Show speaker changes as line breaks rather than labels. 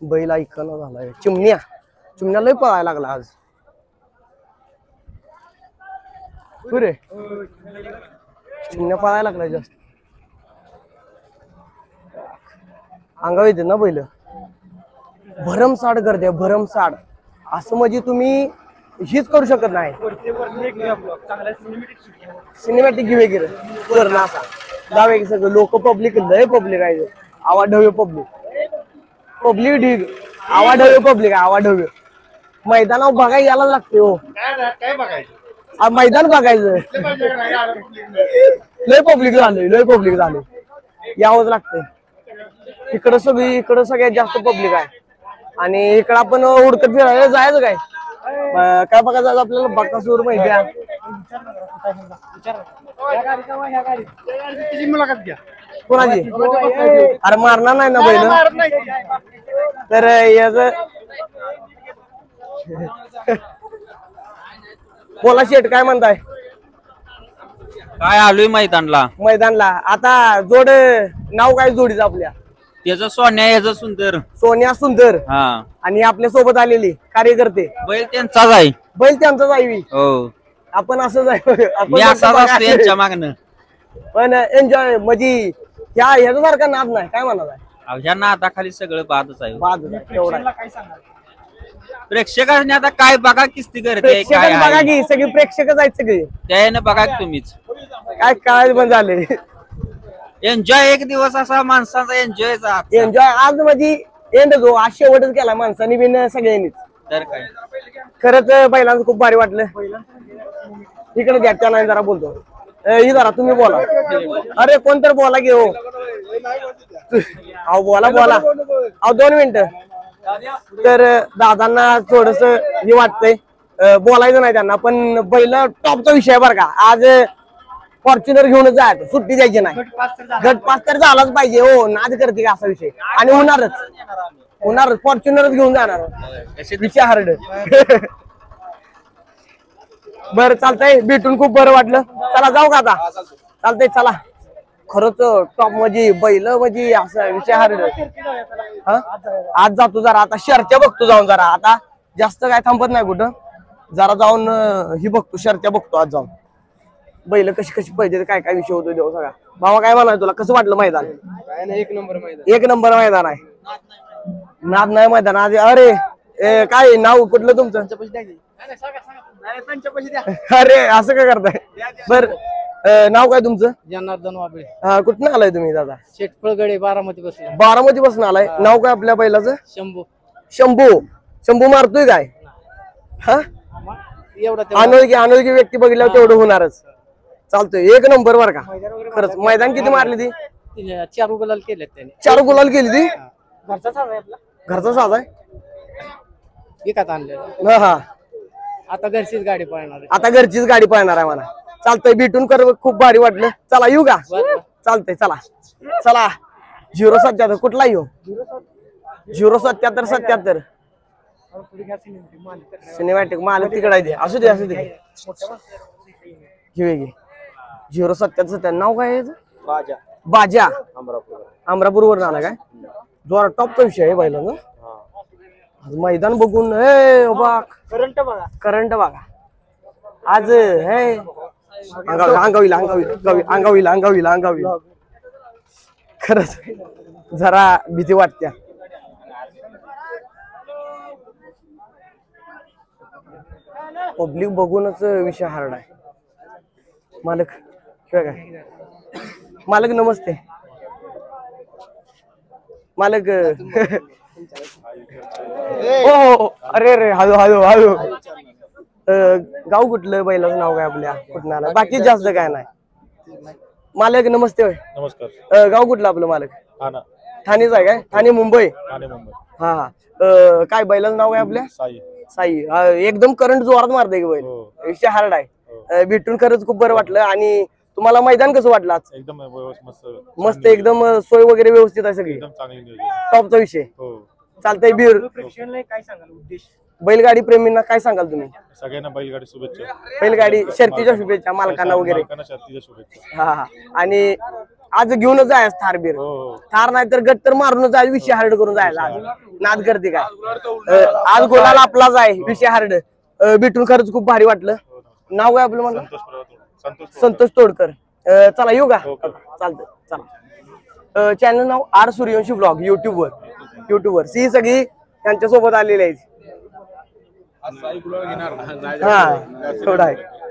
बैल ऐकणं झालाय. चिमण्या चिमण्या लय पळायला लागला आज. पुरे चिमण्या पळायला लागलाय जास्त. अंगावर येते ना बैल. भरमसाठ गर्दी आहे भरमसाठ. असं म्हणजे तुम्ही हीच करू शकत नाही. सिनेमॅटिक घे वगैरे करणं असा जावे की सगळं लोक पब्लिक लय पब्लिक आहे. आवाढव्य पब्लिक पब्लिक ढीग आवाढव्य पब्लिक आवाढव्य. मैदानावर बघायला यायला लागते हो.
काय बघायचं
मैदान बघायचं. लय पब्लिक झाले लय पब्लिक झाले. यावंच लागतंय. इकडं सगळ्यात जास्त पब्लिक आहे. आणि इकडं आपण उडकत फिरायला जायचं काय काय बघायचं आपल्याला. बकासूर माहिती आहे
मुलाखत घ्या
कोणाची. अरे मारणार नाही ना बैल तर याच. बोला शेठ काय म्हणताय.
काय आलोय मैदानला.
आता जोड नाव काय जोडीचं आपल्या.
त्याचं सोन्या याचं सुंदर.
सोन्या सुंदर.
हा
आणि आपल्या सोबत आलेली कार्यकर्ते.
बैल त्यांचाच आहे.
बैल त्यांचाच आहे.
हो
आपण असंच आहे.
मी असाच असतो यांच्या मागणं.
पण एन्जॉय म्हणजे ह्याच्यासारखा नाद नाही काय म्हणाला.
ह्या नादाखाली सगळं बादच आहे.
बाद तेवढा.
प्रेक्षकांनी आता काय बघा किस्ती करते
प्रेक्षक
काय
बघा
आहे.
की सगळी प्रेक्षकच आहेत सगळे.
त्याने बघा की तुम्हीच
काय काय पण झाले.
एन्जॉय एक दिवस असा माणसाचा एन्जॉयचा.
एन्जॉय आज म्हणजे एंड जो आज शेवटच केला माणसानी बिन सगळ्यांनीच.
तर काय
खरंच बैलांचं खूप भारी वाटलं. इकडे द्या त्याला जरा बोलतो. ही जरा तुम्ही बोला. अरे कोणतरी बोला की हो. अहो बोला अहो 2 मिनिटं. तर दादांना थोडस हे वाटतंय बोलायचं नाही त्यांना. पण बैल टॉपचा विषय बरं का. आज फॉर्च्युनर घेऊनच जायचं सुट्टी द्यायची नाही. गटपास तर झालाच पाहिजे हो. नाद करते का असा विषय. आणि होणारच फॉर्च्युनरच घेऊन जाणार विषय हार्ड. बरं चालतंय भेटून खूप बरं वाटलं. चला जाऊ का आता. चालतंय चला. खरंच टॉप म्हणजे बैल म्हणजे असं विषय हार्ड. आज जातो जरा आता शर्त्या बघतो जाऊन जरा. आता जास्त काय थांबत नाही कुठं. जरा जाऊन ही बघतो शर्त्या बघतो आज जाऊन. बैल कशी पाहिजे काय काय विषय होतो देव सगळा. बाबा काय म्हणाय तुला कसं वाटलं मैदान.
एक नंबर
मैदान आहे. नाद नाही मैदान आज. अरे काय नाव कुठलं तुमचं. अरे असं काय करताय. बर नाव काय तुमचं.
जनार्दन वाबळे.
कुठं आलाय तुम्ही दादा.
शेटफळगडे बारामती बसला.
बारामती पासून आलाय. नाव काय आपल्या बैलाचं.
शंभू.
शंभू मारतोय काय. हा
एवढा
अनोळखी व्यक्ती बघितल्यावर तेवढं होणारच. चालतोय एक नंबर बर का. खरंच मैदान किती मारली ती.
4 गुलाल केले त्याने.
4 गुलाल केली ती.
घरचा साज आहे आपला.
घरचा साज आहे.
विकत आणलेला.
हा
आता घरचीच गाडी पळणार.
आता घरचीच गाडी पळणार आहे मला. चालतंय भेटून कर खूप भारी वाटलं. चला येऊ का. चालतंय चला 077 कुठला येऊ. 077 सिनेमॅटिक मालक तिकडे आहे. असू दे घे 077 नाव काय आहे. बाजा अमरापूर वरून आला काय. जोरा टॉपचा विषय आहे बैला ना. मैदान बघून करंट बघा आज हे अंगावी खरंच जरा भीती वाटते. पब्लिक बघूनच विषय हार्ड आहे. मालक शिवाय काय. मालक नमस्ते. मालक हो अरे हळू. गाव कुठलं बैलाचं नाव काय आपल्या कुठं आला. बाकी जास्त काय नाही. मालक नमस्ते.
नमस्कार.
गाव कुठलं आपलं मालक.
ठाणेच
आहे काय. ठाणे मुंबई.
हा
काय बैलाचं नाव आहे आपल्या.
साई.
एकदम करंट जोरात मारते की बैल. विषय हार्ड आहे. भेटून खरंच खूप बरं वाटलं. आणि तुम्हाला मैदान कसं वाटलं आज.
एकदम
मस्त एकदम सोय वगैरे व्यवस्थित आहे सगळी. टॉपचा विषय. चालतंय बीर.
काय सांगाल उद्देश.
बैलगाडी प्रेमींना काय सांगाल तुम्ही.
सगळ्यांना बैलगाडी शुभेच्छा.
बैलगाडी शर्तीच्या शुभेच्छा मालकांना वगैरे.
शर्तीच्या शुभेच्छा.
हा आणि आज घेऊनच जायचं थार बीर
हो.
थार नाही तर गट तर मारूनच जायचं विषय हार्ड करून जायला आज नाद करते काय आज गोलाला आपलाच आहे विषय हार्ड भेटून खरंच खूप भारी वाटलं नाव काय आपलं म्हणलं संतोष तोडकर चला येऊ का चालतं चला चॅनल नाव आर सूर्यवंशी ब्लॉग युट्यूबवर सी सगळी त्यांच्या सोबत आलेली आहेत हा थोडं आहे